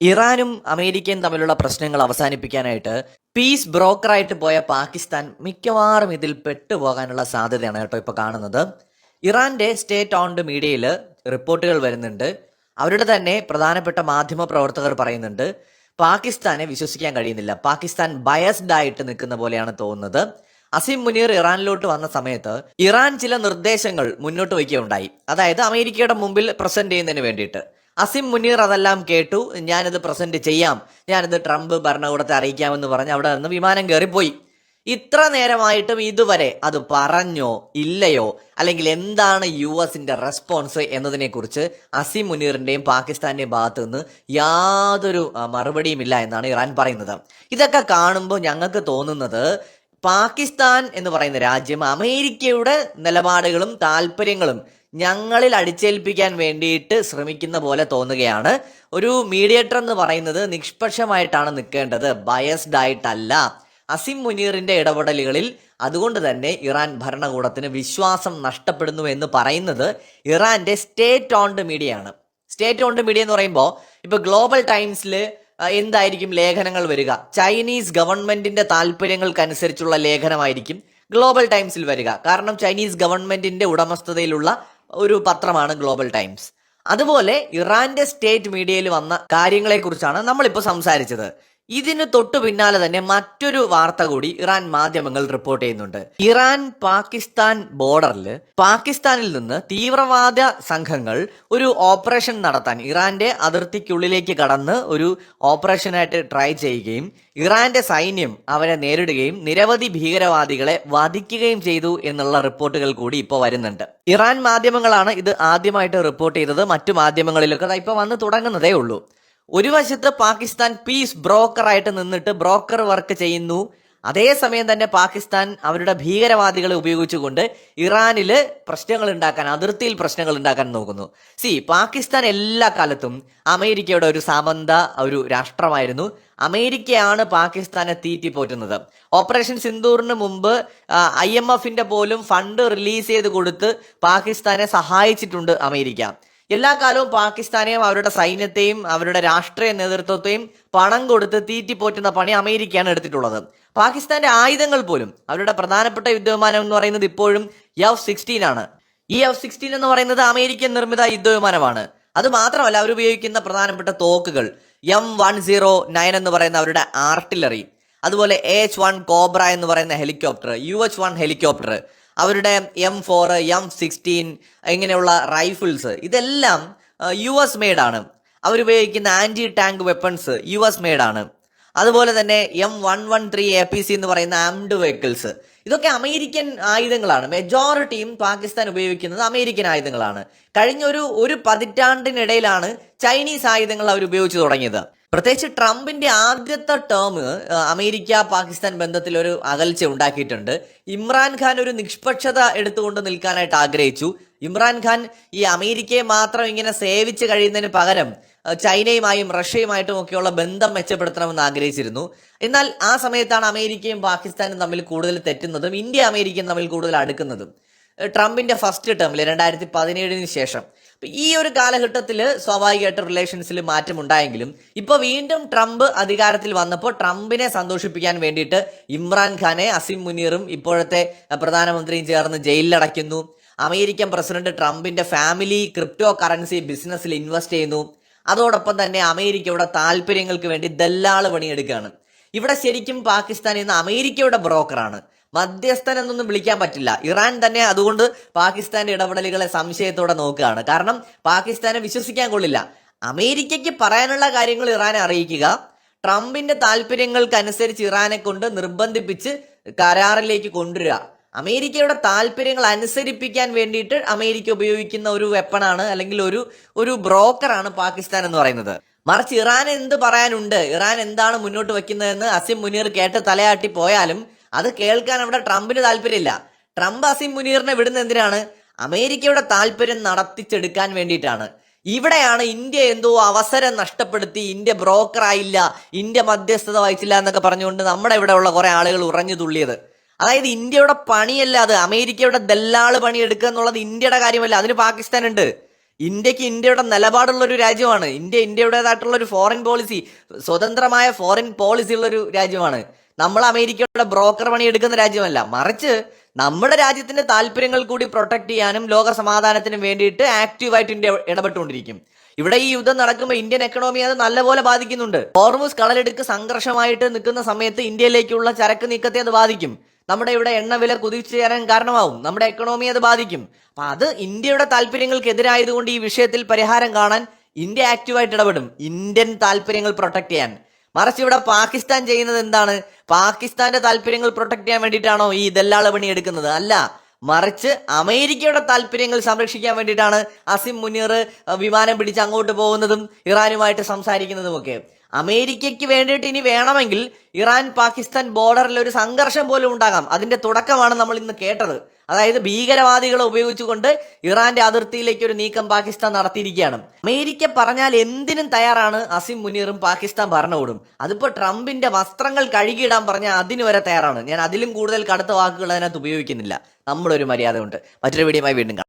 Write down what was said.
ഇറാനും അമേരിക്കയും തമ്മിലുള്ള പ്രശ്നങ്ങൾ അവസാനിപ്പിക്കാനായിട്ട് പീസ് ബ്രോക്കറായിട്ട് പോയ പാകിസ്ഥാൻ മിക്കവാറും ഇതിൽ പെട്ടുപോകാനുള്ള സാധ്യതയാണ് കേട്ടോ ഇപ്പോൾ കാണുന്നത്. ഇറാന്റെ സ്റ്റേറ്റ് ഓൺഡ് മീഡിയയിൽ റിപ്പോർട്ടുകൾ വരുന്നുണ്ട്. അവരുടെ തന്നെ പ്രധാനപ്പെട്ട മാധ്യമ പ്രവർത്തകർ പറയുന്നുണ്ട് പാകിസ്ഥാനെ വിശ്വസിക്കാൻ കഴിയുന്നില്ല, പാകിസ്ഥാൻ ബയസ്ഡ് ആയിട്ട് നിൽക്കുന്ന പോലെയാണ് തോന്നുന്നത്. അസിം മുനീർ ഇറാനിലോട്ട് വന്ന സമയത്ത് ഇറാൻ ചില നിർദ്ദേശങ്ങൾ മുന്നോട്ട് വയ്ക്കുകയുണ്ടായി, അതായത് അമേരിക്കയുടെ മുമ്പിൽ പ്രസന്റ് ചെയ്യുന്നതിന് വേണ്ടിയിട്ട്. അസിം മുനീർ അതെല്ലാം കേട്ടു, ഞാനിത് പ്രസന്റ് ചെയ്യാം, ഞാനിത് ട്രംപ് ഭരണകൂടത്തെ അറിയിക്കാമെന്ന് പറഞ്ഞ് അവിടെ നിന്ന് വിമാനം കയറിപ്പോയി. ഇത്ര നേരമായിട്ടും ഇതുവരെ അത് പറഞ്ഞോ ഇല്ലയോ, അല്ലെങ്കിൽ എന്താണ് US-ന്റെ റെസ്പോൺസ് എന്നതിനെ കുറിച്ച് അസിം മുനീറിന്റെയും പാകിസ്ഥാന്റെയും ഭാഗത്തു നിന്ന് യാതൊരു മറുപടിയും ഇല്ല എന്നാണ് ഇറാൻ പറയുന്നത്. ഇതൊക്കെ കാണുമ്പോൾ ഞങ്ങൾക്ക് തോന്നുന്നത് പാകിസ്ഥാൻ എന്ന് പറയുന്ന രാജ്യം അമേരിക്കയുടെ നിലപാടുകളും താല്പര്യങ്ങളും ഞങ്ങളിൽ അടിച്ചേൽപ്പിക്കാൻ വേണ്ടിയിട്ട് ശ്രമിക്കുന്ന പോലെ തോന്നുകയാണ്. ഒരു മീഡിയേറ്റർ എന്ന് പറയുന്നത് നിഷ്പക്ഷമായിട്ടാണ് നിൽക്കേണ്ടത്, ബയസ്ഡ് ആയിട്ടല്ല. അസിം മുനീറിന്റെ ഇടപെടലുകളിൽ അതുകൊണ്ട് തന്നെ ഇറാൻ ഭരണകൂടത്തിന് വിശ്വാസം നഷ്ടപ്പെടുന്നു എന്ന് പറയുന്നത് ഇറാന്റെ സ്റ്റേറ്റ് ഓൺഡ് മീഡിയ ആണ്. സ്റ്റേറ്റ് ഓൺഡ് മീഡിയ എന്ന് പറയുമ്പോൾ ഇപ്പോൾ ഗ്ലോബൽ ടൈംസിൽ എന്തായിരിക്കും ലേഖനങ്ങൾ വരിക? ചൈനീസ് ഗവൺമെന്റിന്റെ താല്പര്യങ്ങൾക്കനുസരിച്ചുള്ള ലേഖനമായിരിക്കും ഗ്ലോബൽ ടൈംസിൽ വരിക. കാരണം ചൈനീസ് ഗവൺമെന്റിന്റെ ഉടമസ്ഥതയിലുള്ള ഒരു പത്രമാണ് ഗ്ലോബൽ ടൈംസ്. അതുപോലെ ഇറാന്റെ സ്റ്റേറ്റ് മീഡിയയിൽ വന്ന കാര്യങ്ങളെക്കുറിച്ചാണ് നമ്മളിപ്പോൾ സംസാരിച്ചത്. ഇതിന് തൊട്ടു പിന്നാലെ തന്നെ മറ്റൊരു വാർത്ത കൂടി ഇറാൻ മാധ്യമങ്ങൾ റിപ്പോർട്ട് ചെയ്യുന്നുണ്ട്. ഇറാൻ പാകിസ്ഥാൻ ബോർഡറിൽ പാകിസ്ഥാനിൽ നിന്ന് തീവ്രവാദ സംഘങ്ങൾ ഒരു ഓപ്പറേഷൻ നടത്താൻ ഇറാന്റെ അതിർത്തിക്കുള്ളിലേക്ക് കടന്ന് ഒരു ഓപ്പറേഷനായിട്ട് ട്രൈ ചെയ്യുകയും ഇറാന്റെ സൈന്യം അവരെ നേരിടുകയും നിരവധി ഭീകരവാദികളെ വധിക്കുകയും ചെയ്തു എന്നുള്ള റിപ്പോർട്ടുകൾ കൂടി ഇപ്പോൾ വരുന്നുണ്ട്. ഇറാൻ മാധ്യമങ്ങളാണ് ഇത് ആദ്യമായിട്ട് റിപ്പോർട്ട് ചെയ്തത്. മറ്റു മാധ്യമങ്ങളിലൊക്കെ ഇപ്പോൾ വന്ന് തുടങ്ങുന്നതേ ഉള്ളൂ. ഒരു വശത്ത് പാകിസ്ഥാൻ പീസ് ബ്രോക്കറായിട്ട് നിന്നിട്ട് ബ്രോക്കർ വർക്ക് ചെയ്യുന്നു, അതേസമയം തന്നെ പാകിസ്ഥാൻ അവരുടെ ഭീകരവാദികളെ ഉപയോഗിച്ചുകൊണ്ട് ഇറാനില് പ്രശ്നങ്ങൾ ഉണ്ടാക്കാൻ, അതിർത്തിയിൽ പ്രശ്നങ്ങൾ ഉണ്ടാക്കാൻ നോക്കുന്നു. പാകിസ്ഥാൻ എല്ലാ കാലത്തും അമേരിക്കയുടെ ഒരു സാമന്ത ഒരു രാഷ്ട്രമായിരുന്നു. അമേരിക്കയാണ് പാകിസ്ഥാനെ തീറ്റിപ്പോറ്റുന്നത്. ഓപ്പറേഷൻ സിന്ദൂറിന് മുമ്പ് IMFന്റെ പോലും ഫണ്ട് റിലീസ് ചെയ്ത് കൊടുത്ത് പാകിസ്ഥാനെ സഹായിച്ചിട്ടുണ്ട് അമേരിക്ക. എല്ലാ കാലവും പാകിസ്ഥാനെയും അവരുടെ സൈന്യത്തെയും അവരുടെ രാഷ്ട്രീയ നേതൃത്വത്തെയും പണം കൊടുത്ത് തീറ്റിപ്പോറ്റുന്ന പണി അമേരിക്കയാണ് എടുത്തിട്ടുള്ളത്. പാകിസ്ഥാന്റെ ആയുധങ്ങൾ പോലും, അവരുടെ പ്രധാനപ്പെട്ട യുദ്ധവിമാനം എന്ന് പറയുന്നത് ഇപ്പോഴും F-16 ആണ്. ഈ F-16 എന്ന് പറയുന്നത് അമേരിക്കൻ നിർമ്മിത യുദ്ധവിമാനമാണ്. അത് മാത്രമല്ല, അവർ ഉപയോഗിക്കുന്ന പ്രധാനപ്പെട്ട തോക്കുകൾ M109 എന്ന് പറയുന്ന അവരുടെ ആർട്ടിലറി, അതുപോലെ AH-1 കോബ്ര എന്ന് പറയുന്ന ഹെലികോപ്റ്റർ, UH-1 ഹെലികോപ്റ്റർ, അവരുടെ M4, M16 ഇങ്ങനെയുള്ള റൈഫിൾസ്, ഇതെല്ലാം US മെയ്ഡ് ആണ്. അവരുപയോഗിക്കുന്ന anti tank weapons US made ആണ്. അതുപോലെ തന്നെ M113 APC എന്ന് പറയുന്ന ആംഡ് വെഹിക്കിൾസ്, ഇതൊക്കെ അമേരിക്കൻ ആയുധങ്ങളാണ്. മെജോറിറ്റിയും പാകിസ്ഥാൻ ഉപയോഗിക്കുന്നത് അമേരിക്കൻ ആയുധങ്ങളാണ്. കഴിഞ്ഞ ഒരു പതിറ്റാണ്ടിനിടയിലാണ് ചൈനീസ് ആയുധങ്ങൾ അവർ ഉപയോഗിച്ച് തുടങ്ങിയത്. പ്രത്യേകിച്ച് ട്രംപിന്റെ ആദ്യത്തെ ടേം അമേരിക്ക പാകിസ്ഥാൻ ബന്ധത്തിൽ ഒരു അകൽച്ച ഉണ്ടാക്കിയിട്ടുണ്ട്. ഇമ്രാൻഖാൻ ഒരു നിഷ്പക്ഷത എടുത്തുകൊണ്ട് നിൽക്കാനായിട്ട് ആഗ്രഹിച്ചു. ഇമ്രാൻഖാൻ ഈ അമേരിക്കയെ മാത്രം ഇങ്ങനെ സേവിച്ച് കഴിയുന്നതിന് പകരം ചൈനയുമായും റഷ്യയുമായിട്ടും ഒക്കെയുള്ള ബന്ധം മെച്ചപ്പെടുത്തണമെന്ന് ആഗ്രഹിച്ചിരുന്നു. എന്നാൽ ആ സമയത്താണ് അമേരിക്കയും പാകിസ്ഥാനും തമ്മിൽ കൂടുതൽ തെറ്റുന്നതും ഇന്ത്യ അമേരിക്കയും തമ്മിൽ കൂടുതൽ അടുക്കുന്നതും. ട്രംപിന്റെ ഫസ്റ്റ് ടേമിൽ 2017 ശേഷം ഈ ഒരു കാലഘട്ടത്തിൽ സ്വാഭാവികമായിട്ട് റിലേഷൻസിൽ മാറ്റം ഉണ്ടായെങ്കിലും ഇപ്പോൾ വീണ്ടും ട്രംപ് അധികാരത്തിൽ വന്നപ്പോൾ ട്രംപിനെ സന്തോഷിപ്പിക്കാൻ വേണ്ടിയിട്ട് ഇമ്രാൻഖാനെ അസിം മുനീറും ഇപ്പോഴത്തെ പ്രധാനമന്ത്രിയും ചേർന്ന് ജയിലിലടയ്ക്കുന്നു. അമേരിക്കൻ പ്രസിഡന്റ് ട്രംപിന്റെ ഫാമിലി ക്രിപ്റ്റോ കറൻസി ബിസിനസ്സിൽ ഇൻവെസ്റ്റ് ചെയ്യുന്നു. അതോടൊപ്പം തന്നെ അമേരിക്കയുടെ താല്പര്യങ്ങൾക്ക് വേണ്ടി ദല്ലാള് പണിയെടുക്കുകയാണ്. ഇവിടെ ശരിക്കും പാകിസ്ഥാൻ ഇന്ന് അമേരിക്കയുടെ ബ്രോക്കറാണ്. മധ്യസ്ഥൻ എന്നൊന്നും വിളിക്കാൻ പറ്റില്ല. ഇറാൻ തന്നെ അതുകൊണ്ട് പാകിസ്ഥാന്റെ ഇടപെടലുകളെ സംശയത്തോടെ നോക്കുകയാണ്. കാരണം പാകിസ്ഥാനെ വിശ്വസിക്കാൻ കൊള്ളില്ല. അമേരിക്കയ്ക്ക് പറയാനുള്ള കാര്യങ്ങൾ ഇറാനെ അറിയിക്കുക, ട്രംപിന്റെ താല്പര്യങ്ങൾക്കനുസരിച്ച് ഇറാനെ കൊണ്ട് നിർബന്ധിപ്പിച്ച് കരാറിലേക്ക് കൊണ്ടുവരിക. അമേരിക്കയുടെ താല്പര്യങ്ങൾ അനുസരിപ്പിക്കാൻ വേണ്ടിയിട്ട് അമേരിക്ക ഉപയോഗിക്കുന്ന ഒരു വെപ്പണാണ്, അല്ലെങ്കിൽ ഒരു ബ്രോക്കറാണ് പാകിസ്ഥാൻ എന്ന് പറയുന്നത്. മറിച്ച് ഇറാൻ എന്ത് പറയാനുണ്ട്, ഇറാൻ എന്താണ് മുന്നോട്ട് വെക്കുന്നതെന്ന് അസിം മുനീർ കേട്ട് തലയാട്ടി പോയാലും അത് കേൾക്കാൻ അവിടെ ട്രംപിന് താല്പര്യമില്ല. ട്രംപ് അസിം മുനീറിനെ വിടുന്ന എന്തിനാണ്? അമേരിക്കയുടെ താല്പര്യം നടത്തിച്ചെടുക്കാൻ വേണ്ടിയിട്ടാണ്. ഇവിടെയാണ് ഇന്ത്യ എന്തോ അവസരം നഷ്ടപ്പെടുത്തി, ഇന്ത്യ ബ്രോക്കർ ആയില്ല, ഇന്ത്യ മധ്യസ്ഥത വഹിച്ചില്ല എന്നൊക്കെ പറഞ്ഞുകൊണ്ട് നമ്മുടെ ഇവിടെ ഉള്ള കുറെ ആളുകൾ ഉറഞ്ഞു തുള്ളിയത്. അതായത് ഇന്ത്യയുടെ പണിയല്ല അത്, അമേരിക്കയുടെ ദല്ലാള് പണി എടുക്കുക എന്നുള്ളത് ഇന്ത്യയുടെ കാര്യമല്ല, അതിന് പാകിസ്ഥാൻ ഉണ്ട്. ഇന്ത്യക്ക് ഇന്ത്യയുടെ നിലപാടുള്ള ഒരു രാജ്യമാണ്. ഇന്ത്യയുടേതായിട്ടുള്ള ഒരു ഫോറിൻ പോളിസി, സ്വതന്ത്രമായ ഫോറിൻ പോളിസി ഉള്ള ഒരു രാജ്യമാണ്. നമ്മൾ അമേരിക്കയുടെ ബ്രോക്കർ പണി എടുക്കുന്ന രാജ്യമല്ല, മറിച്ച് നമ്മുടെ രാജ്യത്തിന്റെ താല്പര്യങ്ങൾ കൂടി പ്രൊട്ടക്ട് ചെയ്യാനും ലോക സമാധാനത്തിനും വേണ്ടിയിട്ട് ആക്റ്റീവായിട്ട് ഇന്ത്യ ഇടപെട്ടുകൊണ്ടിരിക്കും. ഇവിടെ ഈ യുദ്ധം നടക്കുമ്പോൾ ഇന്ത്യൻ എക്കണോമി അത് നല്ലപോലെ ബാധിക്കുന്നുണ്ട്. ഹോർമുസ് കടലെടുക്ക് സംഘർഷമായിട്ട് നിൽക്കുന്ന സമയത്ത് ഇന്ത്യയിലേക്കുള്ള ചരക്ക് നീക്കത്തെ അത് ബാധിക്കും. നമ്മുടെ ഇവിടെ എണ്ണ വില കുതിച്ചുയരാൻ കാരണമാവും. നമ്മുടെ എക്കണോമി അത് ബാധിക്കും. അപ്പൊ അത് ഇന്ത്യയുടെ താല്പര്യങ്ങൾക്ക് എതിരായതുകൊണ്ട് ഈ വിഷയത്തിൽ പരിഹാരം കാണാൻ ഇന്ത്യ ആക്റ്റീവായിട്ട് ഇടപെടും, ഇന്ത്യൻ താല്പര്യങ്ങൾ പ്രൊട്ടക്ട് ചെയ്യാൻ. മറിച്ച് ഇവിടെ പാകിസ്ഥാൻ ചെയ്യുന്നത് എന്താണ്? പാകിസ്ഥാന്റെ താല്പര്യങ്ങൾ പ്രൊട്ടക്ട് ചെയ്യാൻ വേണ്ടിയിട്ടാണോ ഈ ദല്ലാള പണി എടുക്കുന്നത്? അല്ല, മറിച്ച് അമേരിക്കയുടെ താല്പര്യങ്ങൾ സംരക്ഷിക്കാൻ വേണ്ടിയിട്ടാണ് അസിം മുനീർ വിമാനം പിടിച്ച് അങ്ങോട്ട് പോകുന്നതും ഇറാനുമായിട്ട് സംസാരിക്കുന്നതും ഒക്കെ. അമേരിക്കയ്ക്ക് വേണ്ടിയിട്ട് ഇനി വേണമെങ്കിൽ ഇറാൻ പാകിസ്ഥാൻ ബോർഡറിൽ ഒരു സംഘർഷം പോലും ഉണ്ടാകാം. അതിന്റെ തുടക്കമാണ് നമ്മൾ ഇന്ന് കേട്ടത്. അതായത് ഭീകരവാദികളെ ഉപയോഗിച്ചുകൊണ്ട് ഇറാന്റെ അതിർത്തിയിലേക്ക് ഒരു നീക്കം പാകിസ്ഥാൻ നടത്തിയിരിക്കുകയാണ്. അമേരിക്ക പറഞ്ഞാൽ എന്തിനും തയ്യാറാണ് അസിം മുനീറും പാകിസ്ഥാൻ ഭരണകൂടും. അതിപ്പോ ട്രംപിന്റെ വസ്ത്രങ്ങൾ കഴുകിയിടാൻ പറഞ്ഞാൽ അതിന് വരെ തയ്യാറാണ്. ഞാൻ അതിലും കൂടുതൽ കടുത്ത വാക്കുകൾ അതിനകത്ത് ഉപയോഗിക്കുന്നില്ല. നമ്മുടെ ഒരു മര്യാദ ഉണ്ട്. മറ്റൊരു വീഡിയോയുമായി വീണ്ടും കാണാം.